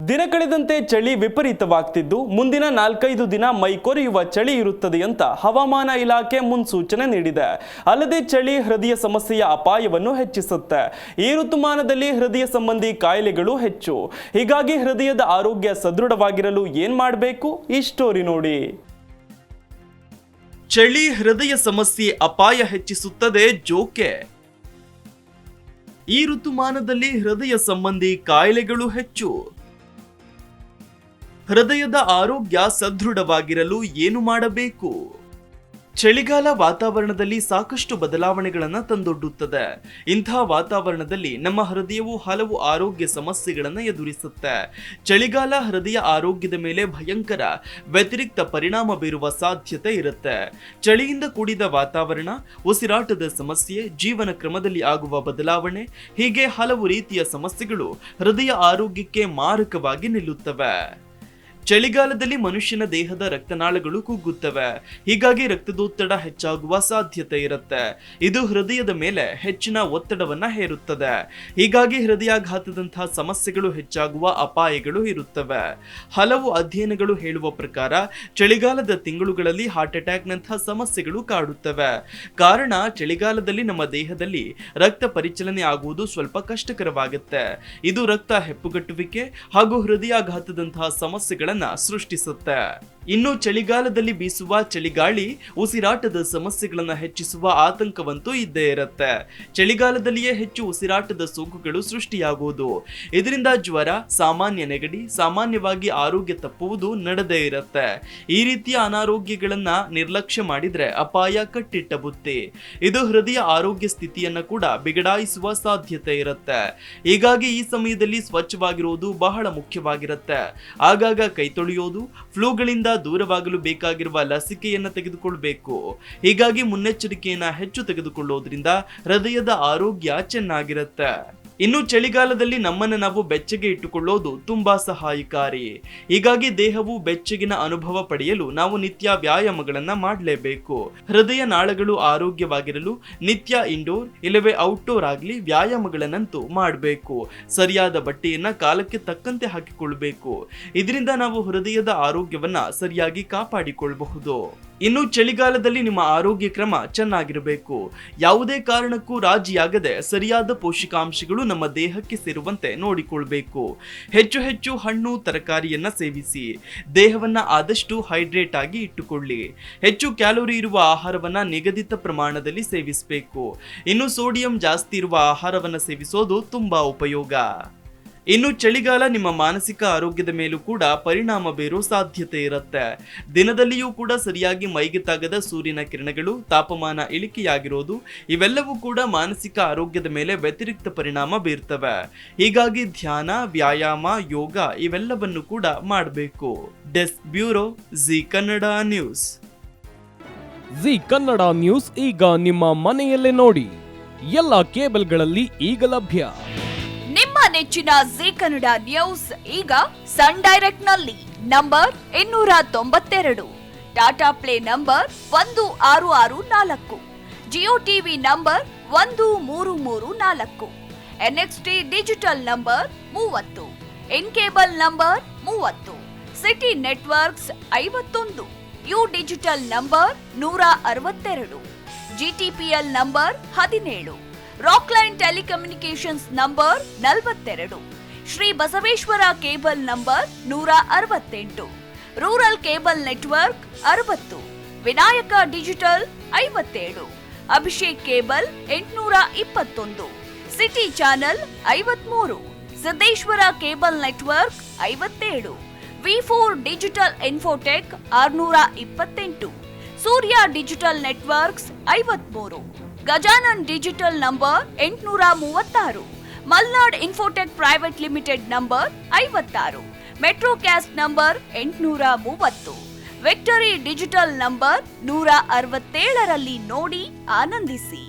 ದಿನ ಕಳೆದಂತೆ ಚಳಿ ವಿಪರೀತವಾಗ್ತಿದ್ದು ಮುಂದಿನ 4-5 ದಿನ ಮೈ ಕೊರೆಯುವ ಚಳಿ ಇರುತ್ತದೆ ಅಂತ ಹವಾಮಾನ ಇಲಾಖೆ ಮುನ್ಸೂಚನೆ ನೀಡಿದೆ. ಅಲ್ಲದೆ ಚಳಿ ಹೃದಯ ಸಮಸ್ಯೆಯ ಅಪಾಯವನ್ನು ಹೆಚ್ಚಿಸುತ್ತೆ. ಈ ಋತುಮಾನದಲ್ಲಿ ಹೃದಯ ಸಂಬಂಧಿ ಕಾಯಿಲೆಗಳು ಹೆಚ್ಚು. ಹೀಗಾಗಿ ಹೃದಯದ ಆರೋಗ್ಯ ಸದೃಢವಾಗಿರಲು ಏನ್ ಮಾಡಬೇಕು ಈ ಸ್ಟೋರಿ ನೋಡಿ. ಚಳಿ ಹೃದಯ ಸಮಸ್ಯೆ ಅಪಾಯ ಹೆಚ್ಚಿಸುತ್ತದೆ ಜೋಕೆ. ಈ ಋತುಮಾನದಲ್ಲಿ ಹೃದಯ ಸಂಬಂಧಿ ಕಾಯಿಲೆಗಳು ಹೆಚ್ಚು. ಹೃದಯದ ಆರೋಗ್ಯ ಸದೃಢವಾಗಿರಲು ಏನು ಮಾಡಬೇಕು? ಚಳಿಗಾಲ ವಾತಾವರಣದಲ್ಲಿ ಸಾಕಷ್ಟು ಬದಲಾವಣೆಗಳನ್ನು ತಂದೊಡ್ಡುತ್ತದೆ. ಇಂತಹ ವಾತಾವರಣದಲ್ಲಿ ನಮ್ಮ ಹೃದಯವು ಹಲವು ಆರೋಗ್ಯ ಸಮಸ್ಯೆಗಳನ್ನು ಎದುರಿಸುತ್ತೆ. ಚಳಿಗಾಲ ಹೃದಯ ಆರೋಗ್ಯದ ಮೇಲೆ ಭಯಂಕರ ವ್ಯತಿರಿಕ್ತ ಪರಿಣಾಮ ಬೀರುವ ಸಾಧ್ಯತೆ ಇರುತ್ತೆ. ಚಳಿಯಿಂದ ಕೂಡಿದ ವಾತಾವರಣ, ಉಸಿರಾಟದ ಸಮಸ್ಯೆ, ಜೀವನ ಕ್ರಮದಲ್ಲಿ ಆಗುವ ಬದಲಾವಣೆ, ಹೀಗೆ ಹಲವು ರೀತಿಯ ಸಮಸ್ಯೆಗಳು ಹೃದಯ ಆರೋಗ್ಯಕ್ಕೆ ಮಾರಕವಾಗಿ ನಿಲ್ಲುತ್ತವೆ. ಚಳಿಗಾಲದಲ್ಲಿ ಮನುಷ್ಯನ ದೇಹದ ರಕ್ತನಾಳಗಳು ಕುಗ್ಗುತ್ತವೆ. ಹೀಗಾಗಿ ರಕ್ತದೊತ್ತಡ ಹೆಚ್ಚಾಗುವ ಸಾಧ್ಯತೆ ಇರುತ್ತೆ. ಇದು ಹೃದಯದ ಮೇಲೆ ಹೆಚ್ಚಿನ ಒತ್ತಡವನ್ನ ಹೇರುತ್ತದೆ. ಹೀಗಾಗಿ ಹೃದಯಾಘಾತದಂತಹ ಸಮಸ್ಯೆಗಳು ಹೆಚ್ಚಾಗುವ ಅಪಾಯಗಳು ಇರುತ್ತವೆ. ಹಲವು ಅಧ್ಯಯನಗಳು ಹೇಳುವ ಪ್ರಕಾರ ಚಳಿಗಾಲದ ತಿಂಗಳುಗಳಲ್ಲಿ ಹಾರ್ಟ್ ಅಟ್ಯಾಕ್ ನಂತಹ ಸಮಸ್ಯೆಗಳು ಕಾಡುತ್ತವೆ. ಕಾರಣ ಚಳಿಗಾಲದಲ್ಲಿ ನಮ್ಮ ದೇಹದಲ್ಲಿ ರಕ್ತ ಪರಿಚಲನೆ ಆಗುವುದು ಸ್ವಲ್ಪ ಕಷ್ಟಕರವಾಗುತ್ತೆ. ಇದು ರಕ್ತ ಹೆಪ್ಪುಗಟ್ಟುವಿಕೆ ಹಾಗೂ ಹೃದಯಾಘಾತದಂತಹ ಸಮಸ್ಯೆಗಳನ್ನು ಸೃಷ್ಟಿಸುತ್ತೆ. ಇನ್ನು ಚಳಿಗಾಲದಲ್ಲಿ ಬೀಸುವ ಚಳಿಗಾಳಿ ಉಸಿರಾಟದ ಸಮಸ್ಯೆಗಳನ್ನು ಹೆಚ್ಚಿಸುವ ಆತಂಕವಂತೂ ಇದ್ದೇ ಇರುತ್ತೆ. ಚಳಿಗಾಲದಲ್ಲಿಯೇ ಹೆಚ್ಚು ಉಸಿರಾಟದ ಸೋಂಕುಗಳು ಸೃಷ್ಟಿಯಾಗುವುದು. ಇದರಿಂದ ಜ್ವರ, ಸಾಮಾನ್ಯ ನೆಗಡಿ, ಸಾಮಾನ್ಯವಾಗಿ ಆರೋಗ್ಯ ತಪ್ಪುವುದು ನಡೆದೇ ಇರುತ್ತೆ. ಈ ರೀತಿಯ ಅನಾರೋಗ್ಯಗಳನ್ನ ನಿರ್ಲಕ್ಷ್ಯ ಮಾಡಿದ್ರೆ ಅಪಾಯ ಕಟ್ಟಿಟ್ಟ ಬುತ್ತಿ. ಇದು ಹೃದಯ ಆರೋಗ್ಯ ಸ್ಥಿತಿಯನ್ನ ಕೂಡ ಬಿಗಡಾಯಿಸುವ ಸಾಧ್ಯತೆ ಇರುತ್ತೆ. ಹೀಗಾಗಿ ಈ ಸಮಯದಲ್ಲಿ ಸ್ವಚ್ಛವಾಗಿರುವುದು ಬಹಳ ಮುಖ್ಯವಾಗಿರುತ್ತೆ. ಆಗಾಗ ಕೈ ತೊಳೆಯೋದು, ಫ್ಲೂಗಳಿಂದ ದೂರವಾಗಲು ಬೇಕಾಗಿರುವ ಲಸಿಕೆಯನ್ನು ತೆಗೆದುಕೊಳ್ಳಬೇಕು. ಹೀಗಾಗಿ ಮುನ್ನೆಚ್ಚರಿಕೆಯನ್ನ ಹೆಚ್ಚು ತೆಗೆದುಕೊಳ್ಳೋದ್ರಿಂದ ಹೃದಯದ ಆರೋಗ್ಯ ಚೆನ್ನಾಗಿರುತ್ತೆ. ಇನ್ನು ಚಳಿಗಾಲದಲ್ಲಿ ನಮ್ಮನ್ನು ನಾವು ಬೆಚ್ಚಗೆ ಇಟ್ಟುಕೊಳ್ಳೋದು ತುಂಬಾ ಸಹಾಯಕಾರಿ. ಹೀಗಾಗಿ ದೇಹವು ಬೆಚ್ಚಗಿನ ಅನುಭವ ಪಡೆಯಲು ನಾವು ನಿತ್ಯ ವ್ಯಾಯಾಮಗಳನ್ನ ಮಾಡಲೇಬೇಕು. ಹೃದಯ ನಾಳಗಳು ಆರೋಗ್ಯವಾಗಿರಲು ನಿತ್ಯ ಇಂಡೋರ್ ಇಲ್ಲವೇ ಔಟ್ಡೋರ್ ಆಗಲಿ ವ್ಯಾಯಾಮಗಳನ್ನಂತೂ ಮಾಡಬೇಕು. ಸರಿಯಾದ ಬಟ್ಟೆಯನ್ನ ಕಾಲಕ್ಕೆ ತಕ್ಕಂತೆ ಹಾಕಿಕೊಳ್ಳಬೇಕು. ಇದರಿಂದ ನಾವು ಹೃದಯದ ಆರೋಗ್ಯವನ್ನ ಸರಿಯಾಗಿ ಕಾಪಾಡಿಕೊಳ್ಳಬಹುದು. ಇನ್ನು ಚಳಿಗಾಲದಲ್ಲಿ ನಿಮ್ಮ ಆರೋಗ್ಯ ಕ್ರಮ ಚೆನ್ನಾಗಿರಬೇಕು. ಯಾವುದೇ ಕಾರಣಕ್ಕೂ ರಾಜಿಯಾಗದೆ ಸರಿಯಾದ ಪೋಷಕಾಂಶಗಳು ನಮ್ಮ ದೇಹಕ್ಕೆ ಸೇರುವಂತೆ ನೋಡಿಕೊಳ್ಬೇಕು. ಹೆಚ್ಚು ಹೆಚ್ಚು ಹಣ್ಣು ತರಕಾರಿಯನ್ನ ಸೇವಿಸಿ. ದೇಹವನ್ನ ಆದಷ್ಟು ಹೈಡ್ರೇಟ್ ಆಗಿ ಇಟ್ಟುಕೊಳ್ಳಿ. ಹೆಚ್ಚು ಕ್ಯಾಲೋರಿ ಇರುವ ಆಹಾರವನ್ನ ನಿಗದಿತ ಪ್ರಮಾಣದಲ್ಲಿ ಸೇವಿಸಬೇಕು. ಇನ್ನು ಸೋಡಿಯಂ ಜಾಸ್ತಿ ಇರುವ ಆಹಾರವನ್ನ ಸೇವಿಸೋದು ತುಂಬಾ ಉಪಯೋಗ. ಇನ್ನು ಚಳಿಗಾಲ ನಿಮ್ಮ ಮಾನಸಿಕ ಆರೋಗ್ಯದ ಮೇಲೂ ಕೂಡ ಪರಿಣಾಮ ಬೀರೋ ಸಾಧ್ಯತೆ ಇರುತ್ತೆ. ದಿನದಲ್ಲಿಯೂ ಕೂಡ ಸರಿಯಾಗಿ ಮೈಗೆ ತಾಗದ ಸೂರ್ಯನ ಕಿರಣಗಳು, ತಾಪಮಾನ ಇಳಿಕೆಯಾಗಿರೋದು, ಇವೆಲ್ಲವೂ ಕೂಡ ಮಾನಸಿಕ ಆರೋಗ್ಯದ ಮೇಲೆ ವ್ಯತಿರಿಕ್ತ ಪರಿಣಾಮ ಬೀರ್ತವೆ. ಹೀಗಾಗಿ ಧ್ಯಾನ, ವ್ಯಾಯಾಮ, ಯೋಗ ಇವೆಲ್ಲವನ್ನು ಕೂಡ ಮಾಡಬೇಕು. Desk bureau, G Kannada news. G Kannada news ಈಗ ನಿಮ್ಮ ಮನೆಯಲ್ಲೇ ನೋಡಿ. ಎಲ್ಲ ಕೇಬಲ್ಗಳಲ್ಲಿ ಈಗ ಲಭ್ಯ. ನಿಮ್ಮ ನೆಚ್ಚಿನ ಜಿ ಕನ್ನಡ ನ್ಯೂಸ್ ಈಗ ಸನ್ ಡೈರೆಕ್ಟ್ ನಲ್ಲಿ number 292, Tata Play number 1664, Jio TV number 1334, NXT digital number 30, in cable number 30, city networks 51, U digital number 162, GTPL number 17, Rockline telecommunications number 42, Shri Basaveshwara cable number 168, rural cable network 60, Vinayaka digital 57, Abhishek cable 821, city channel 53, Siddeshwara cable network 57, ವಿ4 digital Infotech 628, Surya digital networks 53, Gajanan digital number 836, Malnad Infotech private limited number 56, Metro Cast number 830, Victory digital number 167ರಲ್ಲಿ ನೋಡಿ ಆನಂದಿಸಿ.